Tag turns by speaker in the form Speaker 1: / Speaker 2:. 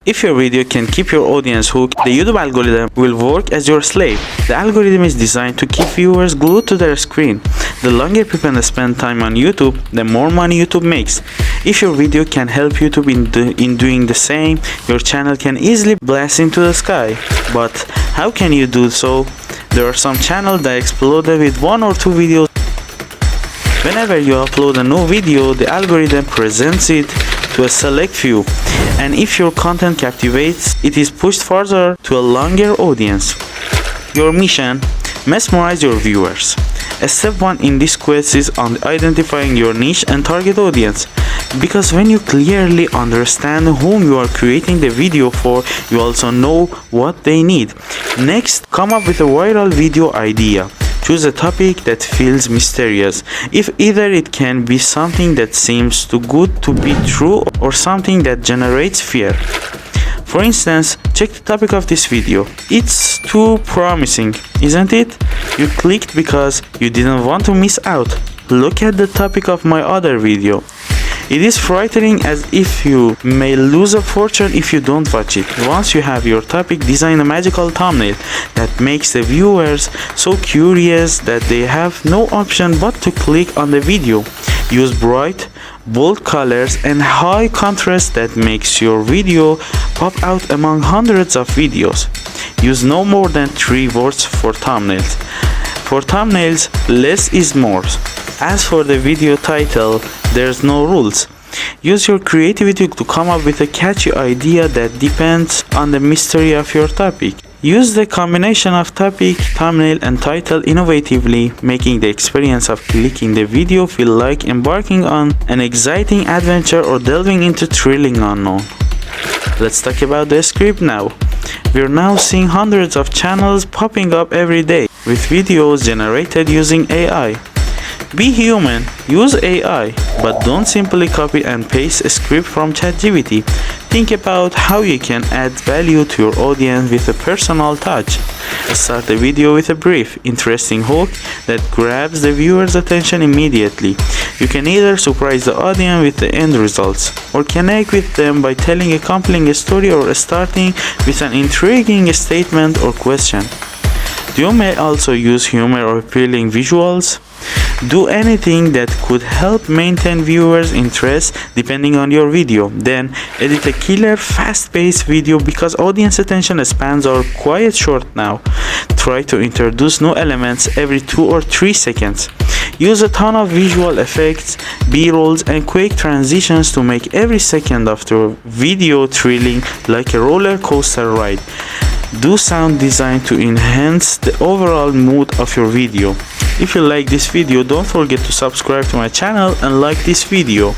Speaker 1: If your video can keep your audience hooked, the YouTube algorithm will work as your slave. The algorithm is designed to keep viewers glued to their screen. The longer people spend time on YouTube, the more money YouTube makes. If your video can help YouTube in doing the same, your channel can easily blast into the sky. But how can you do so? There are some channels that exploded with 1 or 2 videos. Whenever you upload a new video, the algorithm presents it to a select few, and if your content captivates, it is pushed further to a longer audience. Your mission: mesmerize your viewers. Step 1 in this quest is on identifying your niche and target audience, because when you clearly understand whom you are creating the video for, you also know what they need. Next, come up with a viral video idea. Choose a topic that feels mysterious, if either it can be something that seems too good to be true or something that generates fear. For instance, check the topic of this video. It's too promising, isn't it? You clicked because you didn't want to miss out. Look at the topic of my other video. It is frightening, as if you may lose a fortune if you don't watch it. Once you have your topic, design a magical thumbnail that makes the viewers so curious that they have no option but to click on the video. Use bright, bold colors and high contrast that makes your video pop out among hundreds of videos. Use no more than 3 words for thumbnails. For thumbnails, less is more. As for the video title, there's no rules. Use your creativity to come up with a catchy idea that depends on the mystery of your topic. Use the combination of topic, thumbnail, and title innovatively, making the experience of clicking the video feel like embarking on an exciting adventure or delving into thrilling unknown. Let's talk about the script now. We're now seeing hundreds of channels popping up every day with videos generated using AI. Be human, use AI, but don't simply copy and paste a script from ChatGPT. Think about how you can add value to your audience with a personal touch. Start the video with a brief, interesting hook that grabs the viewer's attention immediately. You can either surprise the audience with the end results, or connect with them by telling a compelling story or starting with an intriguing statement or question. You may also use humor or appealing visuals. Do anything that could help maintain viewers' interest depending on your video. Then edit a killer fast-paced video because audience attention spans are quite short now. Try to introduce new elements every 2 or 3 seconds. Use a ton of visual effects, B-rolls, and quick transitions to make every second of the video thrilling like a roller coaster ride. Do sound design to enhance the overall mood of your video. If you like this video, don't forget to subscribe to my channel and like this video.